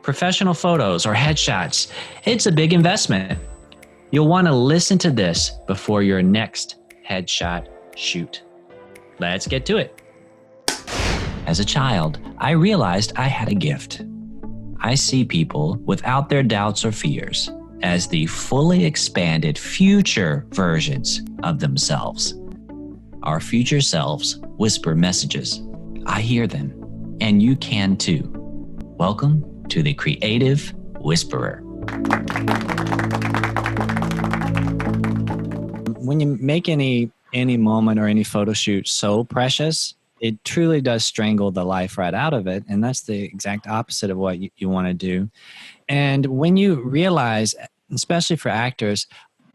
professional photos or headshots, it's a big investment. You'll want to listen to this before your next headshot shoot. Let's get to it. As a child, I realized I had a gift. I see people without their doubts or fears as the fully expanded future versions of themselves. Our future selves whisper messages. I hear them, and you can too. Welcome to the Creative Whisperer. When you make any moment or any photo shoot so precious, it truly does strangle the life right out of it. And that's the exact opposite of what you want to do. And when you realize, especially for actors,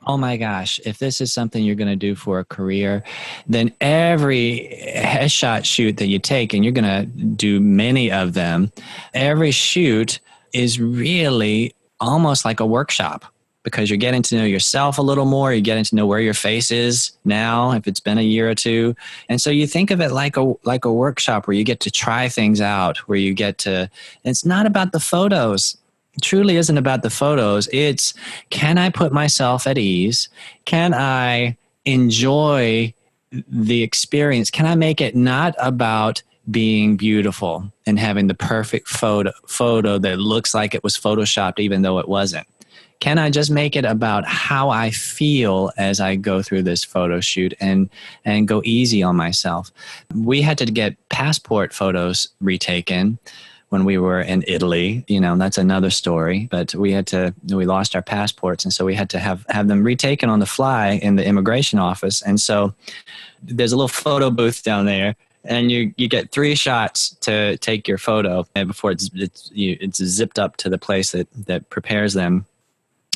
oh my gosh, if this is something you're going to do for a career, then every headshot shoot that you take, and you're going to do many of them, every shoot is really almost like a workshop, because you're getting to know yourself a little more. You're getting to know where your face is now, if it's been a year or two. And so you think of it like a workshop where you get to try things out, where you get to, it's not about the photos. It truly isn't about the photos. It's, can I put myself at ease? Can I enjoy the experience? Can I make it not about being beautiful and having the perfect photo that looks like it was photoshopped even though it wasn't? Can I just make it about how I feel as I go through this photo shoot and go easy on myself? We had to get passport photos retaken when we were in Italy. You know, that's another story, but we lost our passports. And so we had to have them retaken on the fly in the immigration office. And so there's a little photo booth down there, and you get 3 shots to take your photo before it's zipped up to the place that prepares them.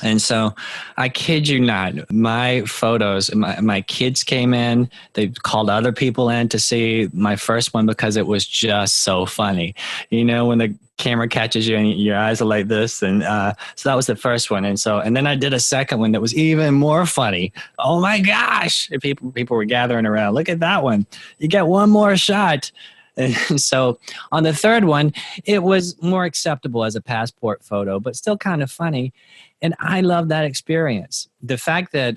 And so I kid you not, my photos, my kids came in, they called other people in to see my first one because it was just so funny. You know, when the camera catches you and your eyes are like this. And so that was the first one. And then I did a second one that was even more funny. Oh my gosh. People were gathering around. Look at that one. You get one more shot. And so on the third one, it was more acceptable as a passport photo, but still kind of funny. And I love that experience. The fact that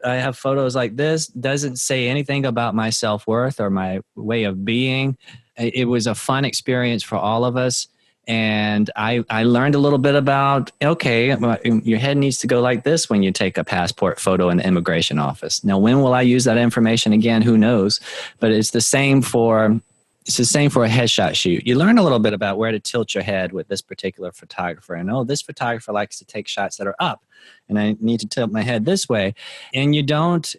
I have photos like this doesn't say anything about my self-worth or my way of being. It was a fun experience for all of us. And I learned a little bit about, okay, your head needs to go like this when you take a passport photo in the immigration office. Now, when will I use that information again? Who knows? But it's the same for a headshot shoot. You learn a little bit about where to tilt your head with this particular photographer. And, this photographer likes to take shots that are up, and I need to tilt my head this way. And you don't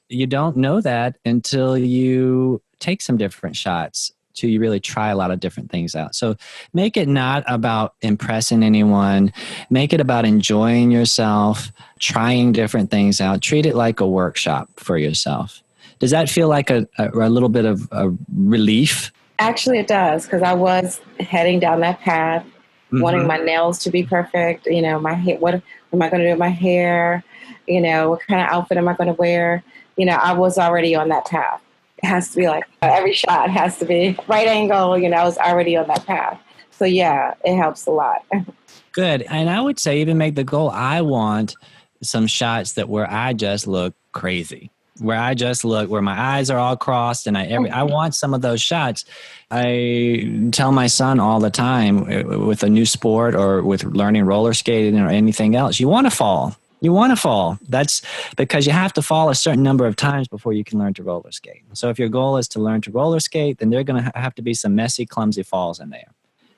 know that until you take some different shots, till you really try a lot of different things out. So make it not about impressing anyone. Make it about enjoying yourself, trying different things out. Treat it like a workshop for yourself. Does that feel like a little bit of a relief? Actually, it does, because I was heading down that path, wanting my nails to be perfect. You know, my hair, what am I going to do with my hair? You know, what kind of outfit am I going to wear? You know, I was already on that path. It has to be like, every shot has to be right angle. You know, I was already on that path. So yeah, it helps a lot. Good. And I would say even make the goal, I want some shots where I just look crazy. Where my eyes are all crossed, and I want some of those shots. I tell my son all the time, with a new sport or with learning roller skating or anything else, you want to fall. That's because you have to fall a certain number of times before you can learn to roller skate. So if your goal is to learn to roller skate, then there are going to have to be some messy, clumsy falls in there.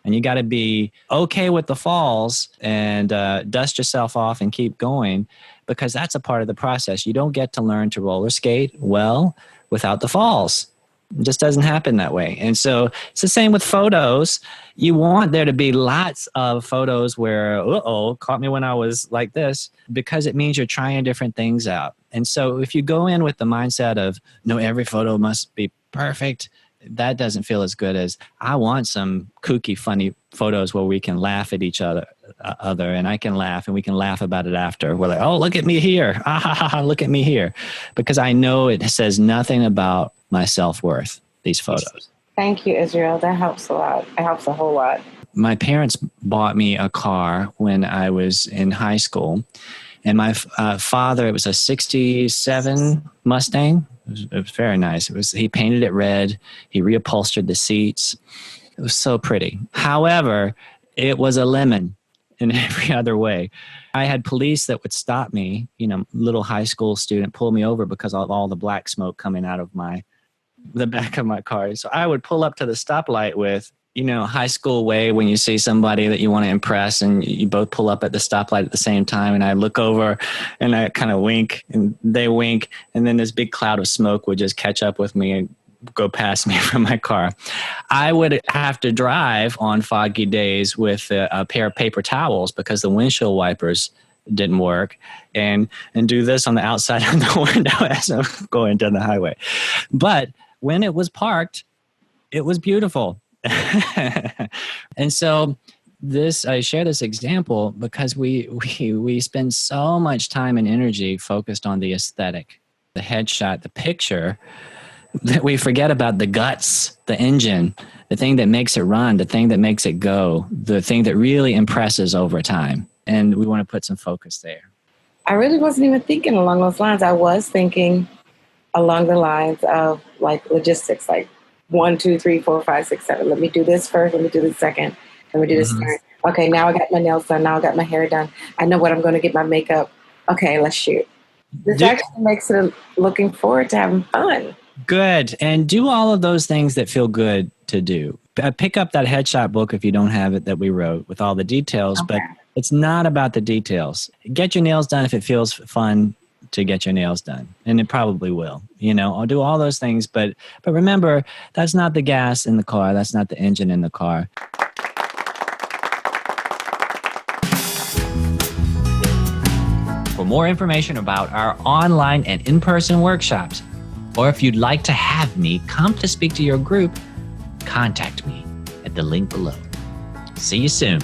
And you got to be okay with the falls and dust yourself off and keep going, because that's a part of the process. You don't get to learn to roller skate well without the falls. It just doesn't happen that way. And so it's the same with photos. You want there to be lots of photos where, caught me when I was like this, because it means you're trying different things out. And so if you go in with the mindset of, no, every photo must be perfect, that doesn't feel as good as, I want some kooky, funny photos where we can laugh at each other and I can laugh and we can laugh about it after. We're like, oh, look at me here. Look at me here. Because I know it says nothing about my self-worth, these photos. Thank you, Israel. That helps a lot. It helps a whole lot. my parents bought me a car when I was in high school. And my father, it was a 67 Mustang. It was very nice. He painted it red. He reupholstered the seats. It was so pretty. However, it was a lemon in every other way. I had police that would stop me, little high school student, pull me over because of all the black smoke coming out of the back of my car. So I would pull up to the stoplight with, high school way when you see somebody that you want to impress and you both pull up at the stoplight at the same time. And I look over and I kind of wink and they wink. And then this big cloud of smoke would just catch up with me and go past me from my car. I would have to drive on foggy days with a pair of paper towels because the windshield wipers didn't work and do this on the outside of the window as I'm going down the highway. But when it was parked, it was beautiful. And so I share this example because we spend so much time and energy focused on the aesthetic, the headshot, the picture, that we forget about the guts, the engine, the thing that makes it run, the thing that makes it go, the thing that really impresses over time. And we want to put some focus there. I really wasn't even thinking along those lines. I was thinking along the lines of like logistics, like 1, 2, 3, 4, 5, 6, 7. Let me do this first. Let me do this second. Let me do this third. Okay, now I got my nails done. Now I got my hair done. I know what I'm going to get my makeup. Okay, let's shoot. This actually makes it looking forward to having fun. Good. And do all of those things that feel good to do. Pick up that headshot book if you don't have it that we wrote with all the details, but it's not about the details. Get your nails done if it feels fun to get your nails done. And it probably will. I'll do all those things. But remember, that's not the gas in the car. That's not the engine in the car. For more information about our online and in-person workshops, or if you'd like to have me come to speak to your group, contact me at the link below. See you soon.